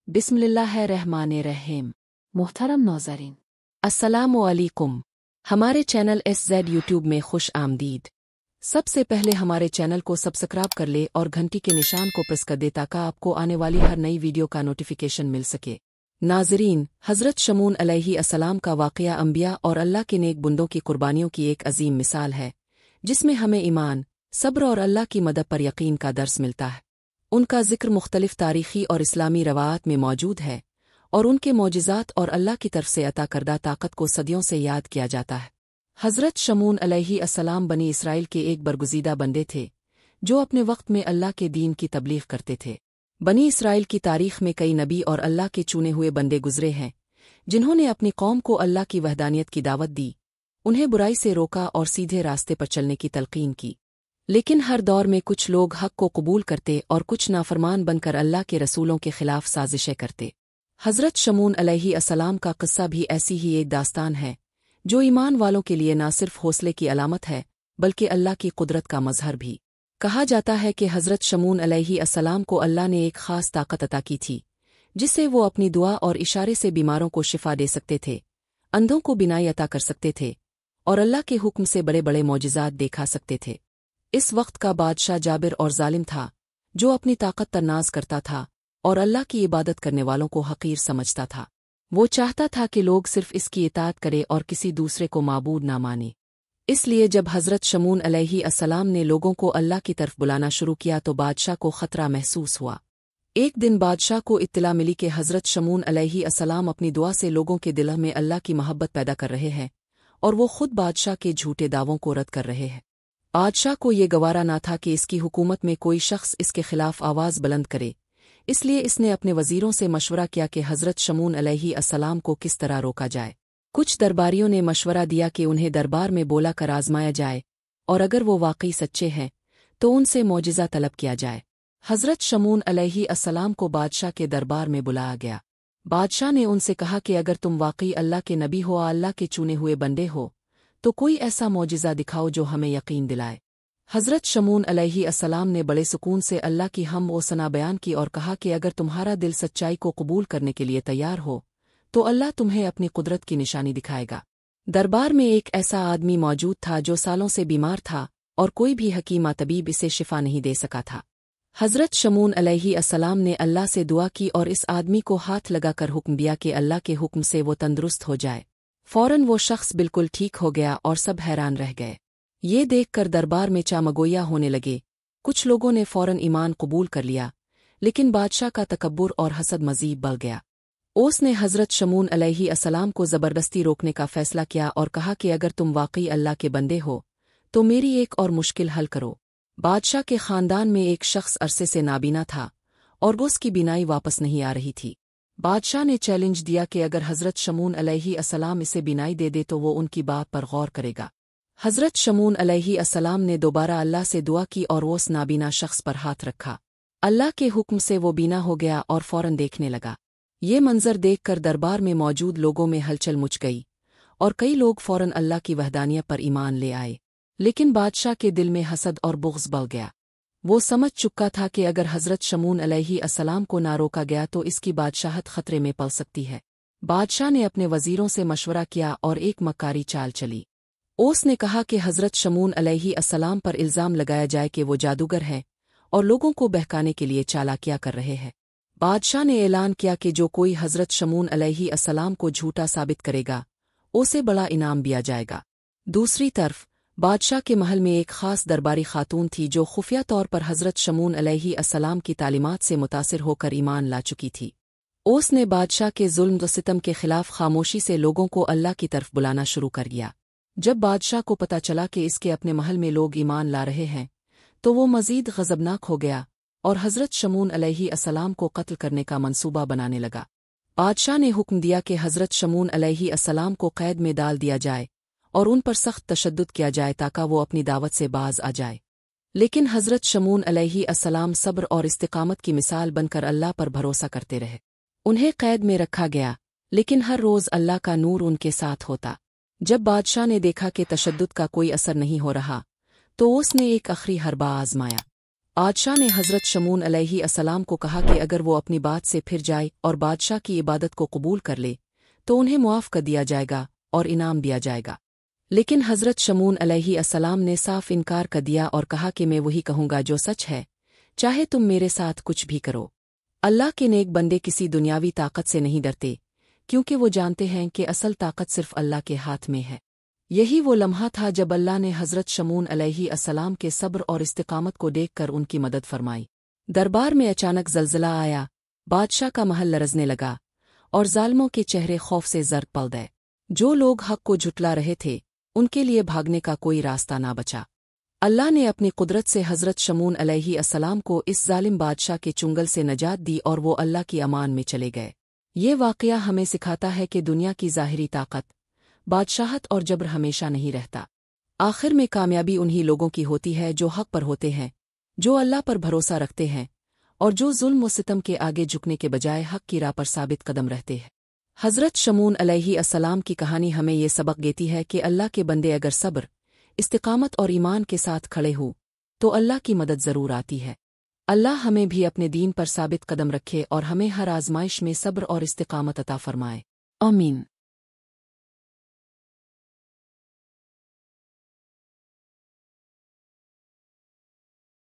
बिस्मिल्लाहिर्रहमानिर्रहीम। मोहतरम नाज़रीन, अस्सलामु अलैकुम। हमारे चैनल SZ यूट्यूब में खुश आमदीद। सबसे पहले हमारे चैनल को सब्सक्राइब कर ले और घंटी के निशान को प्रेस कर दे ताकि आपको आने वाली हर नई वीडियो का नोटिफिकेशन मिल सके। नाज़रीन, हज़रत शमून अलैहिस्सलाम का वाक़या अंबिया और अल्लाह के नेक बुंदों की कुर्बानियों की एक अजीम मिसाल है, जिसमें हमें ईमान, सब्र और अल्लाह की मदद पर यकीन का दर्स मिलता है। उनका जिक्र मुख्तलिफ तारीख़ी और इस्लामी रवायात में मौजूद है और उनके मौजिज़ात और अल्लाह की तरफ से अता करदा ताकत को सदियों से याद किया जाता है। हज़रत शमून अलैहिस्सलाम बनी इसराइल के एक बरगुज़ीदा बंदे थे, जो अपने वक्त में अल्लाह के दीन की तबलीग करते थे। बनी इसराइल की तारीख़ में कई नबी और अल्लाह के चुने हुए बंदे गुज़रे हैं, जिन्होंने अपनी कौम को अल्लाह की वहदानियत की दावत दी, उन्हें बुराई से रोका और सीधे रास्ते पर चलने की तलक़ीन की। लेकिन हर दौर में कुछ लोग हक़ को कबूल करते और कुछ नाफरमान बनकर अल्लाह के रसूलों के ख़िलाफ़ साजिशें करते। हज़रत शमून अलैहिस्सलाम का क़िस्सा भी ऐसी ही एक दास्तान है, जो ईमान वालों के लिए न सिर्फ हौसले की अलामत है बल्कि अल्लाह की कुदरत का मज़हर भी। कहा जाता है कि हज़रत शमून अलैहिस्सलाम को अल्लाह ने एक ख़ास ताकत अता की थी, जिससे वो अपनी दुआ और इशारे से बीमारों को शिफा दे सकते थे, अंधों को बिनाई अता कर सकते थे और अल्लाह के हुक्म से बड़े बड़े मौजिज़ात देखा सकते थे। इस वक्त का बादशाह जाबिर और जालिम था, जो अपनी ताकत पर नाज करता था और अल्लाह की इबादत करने वालों को हक़ीर समझता था। वो चाहता था कि लोग सिर्फ इसकी इताअत करें और किसी दूसरे को माबूद ना माने। इसलिए जब हज़रत शमून अलैहिस्सलाम ने लोगों को अल्लाह की तरफ बुलाना शुरू किया तो बादशाह को ख़तरा महसूस हुआ। एक दिन बादशाह को इत्तला मिली कि हज़रत शमून अलैहिस्सलाम अपनी दुआ से लोगों के दिल में अल्लाह की मोहब्बत पैदा कर रहे हैं और वो खुद बादशाह के झूठे दावों को रद्द कर रहे हैं। बादशाह को ये गवारा ना था कि इसकी हुकूमत में कोई शख्स इसके खिलाफ आवाज़ बुलंद करे, इसलिए इसने अपने वज़ीरों से मशवरा किया कि हज़रत शमून अलैहिस्सलाम को किस तरह रोका जाए। कुछ दरबारियों ने मशवरा दिया कि उन्हें दरबार में बोला कर आज़माया जाए और अगर वो वाकई सच्चे हैं तो उनसे मौजिज़ा तलब किया जाए। हज़रत शमून अलैहिस्सलाम को बादशाह के दरबार में बुलाया गया। बादशाह ने उनसे कहा कि अगर तुम वाकई अल्लाह के नबी हो, अल्लाह के चुने हुए बंदे हो, तो कोई ऐसा मौजिज़ा दिखाओ जो हमें यकीन दिलाए। हज़रत शमून अलैहिस्सलाम ने बड़े सुकून से अल्लाह की हम व सना बयान की और कहा कि अगर तुम्हारा दिल सच्चाई को कबूल करने के लिए तैयार हो तो अल्लाह तुम्हें अपनी कुदरत की निशानी दिखाएगा। दरबार में एक ऐसा आदमी मौजूद था जो सालों से बीमार था और कोई भी हकीमा तबीब इसे शिफा नहीं दे सका था। हज़रत शमून अलैहिस्सलाम ने अल्लाह से दुआ की और इस आदमी को हाथ लगाकर हुक्म दिया कि अल्लाह के हुक्म से वो तंदुरुस्त हो जाए। फ़ौरन वो शख्स बिल्कुल ठीक हो गया और सब हैरान रह गए। ये देखकर दरबार में चामगोया होने लगे। कुछ लोगों ने फ़ौरन ईमान कबूल कर लिया, लेकिन बादशाह का तकब्बुर और हसद मज़ीद बढ़ गया। उसने हज़रत शमून अलैहिस्सलाम को ज़बरदस्ती रोकने का फ़ैसला किया और कहा कि अगर तुम वाकई अल्लाह के बंदे हो तो मेरी एक और मुश्किल हल करो। बादशाह के ख़ानदान में एक शख्स अरसे से नाबीना था और वो उसकी बीनाई वापस नहीं आ रही थी। बादशाह ने चैलेंज दिया कि अगर हज़रत शमून अलैहिस्सलाम इसे बीनाई दे दे तो वो उनकी बात पर गौर करेगा। हज़रत शमून अलैहिस्सलाम ने दोबारा अल्लाह से दुआ की और वो उस नाबीना शख्स पर हाथ रखा। अल्लाह के हुक्म से वो बीना हो गया और फ़ौरन देखने लगा। ये मंजर देखकर दरबार में मौजूद लोगों में हलचल मच गई और कई लोग फ़ौरन अल्लाह की वहदानियत पर ईमान ले आए। लेकिन बादशाह के दिल में हसद और बुग़्ज़ बढ़ गया। वो समझ चुका था कि अगर हज़रत शमून अलैहिस्सलाम को ना रोका गया तो इसकी बादशाहत खतरे में पड़ सकती है। बादशाह ने अपने वज़ीरों से मशवरा किया और एक मक्कारी चाल चली। उसने कहा कि हज़रत शमून अलैहिस्सलाम पर इल्ज़ाम लगाया जाए कि वो जादूगर हैं और लोगों को बहकाने के लिए चालाकियां कर रहे हैं। बादशाह ने ऐलान किया कि जो कोई हज़रत शमून अलैहिस्सलाम को झूठा साबित करेगा उसे बड़ा इनाम दिया जाएगा। दूसरी तरफ बादशाह के महल में एक ख़ास दरबारी खातून थी जो खुफिया तौर पर हज़रत शमून अलैहिस्सलाम की तालीमात से मुतासिर होकर ईमान ला चुकी थी। उसने बादशाह के जुल्म व सितम के खिलाफ खामोशी से लोगों को अल्लाह की तरफ बुलाना शुरू कर दिया। जब बादशाह को पता चला कि इसके अपने महल में लोग ईमान ला रहे हैं तो वो मज़ीद ग़ज़बनाक हो गया और हज़रत शमून अलैहिस्सलाम को कत्ल करने का मंसूबा बनाने लगा। बादशाह ने हुक्म दिया कि हज़रत शमून अलैहिस्सलाम को कैद में डाल दिया जाए और उन पर सख्त तशद्दुद किया जाए ताकि वो अपनी दावत से बाज आ जाए। लेकिन हज़रत शमून अलैहिस्सलाम सब्र और इस्तिकामत की मिसाल बनकर अल्लाह पर भरोसा करते रहे। उन्हें कैद में रखा गया, लेकिन हर रोज़ अल्लाह का नूर उनके साथ होता। जब बादशाह ने देखा कि तशद्दुद का कोई असर नहीं हो रहा तो उसने एक आखिरी हरबा आजमाया। बादशाह ने हज़रत शमून अलैहि अस्सलाम को कहा कि अगर वो अपनी बात से फिर जाए और बादशाह की इबादत को कबूल कर ले तो उन्हें मुआफ़ कर दिया जाएगा और इनाम दिया जाएगा। लेकिन हज़रत शमून अलैहि अस्सलाम ने साफ इनकार कर दिया और कहा कि मैं वही कहूँगा जो सच है, चाहे तुम मेरे साथ कुछ भी करो। अल्लाह के नेक बंदे किसी दुनियावी ताकत से नहीं डरते, क्योंकि वो जानते हैं कि असल ताकत सिर्फ अल्लाह के हाथ में है। यही वो लम्हा था जब अल्लाह ने हज़रत शमून अलैहि अस्सलाम के सब्र और इस्तिकामत को देखकर उनकी मदद फरमाई। दरबार में अचानक ज़लज़ला आया, बादशाह का महल लरज़ने लगा और ज़ालिमों के चेहरे खौफ से ज़र्द पड़ गए। जो लोग हक़ को झुटला रहे थे उनके लिए भागने का कोई रास्ता ना बचा। अल्लाह ने अपनी कुदरत से हज़रत शमून अलैहि अस्सलाम को इस ज़ालिम बादशाह के चुंगल से नजात दी और वो अल्लाह की अमान में चले गए। ये वाक़या हमें सिखाता है कि दुनिया की ज़ाहिरी ताकत, बादशाहत और जबर हमेशा नहीं रहता। आखिर में कामयाबी उन्हीं लोगों की होती है जो हक़ पर होते हैं, जो अल्लाह पर भरोसा रखते हैं और जो जुल्म व सितम के आगे झुकने के बजाय हक़ की राह पर साबित कदम रहते हैं। हज़रत शमून अलैहि अस्सलाम की कहानी हमें ये सबक देती है कि अल्लाह के बंदे अगर सब्र, इस्तिकामत और ईमान के साथ खड़े हो तो अल्लाह की मदद ज़रूर आती है। अल्लाह हमें भी अपने दीन पर साबित कदम रखे और हमें हर आज़माइश में सब्र और इस्तिकामत अता फरमाए। आमीन।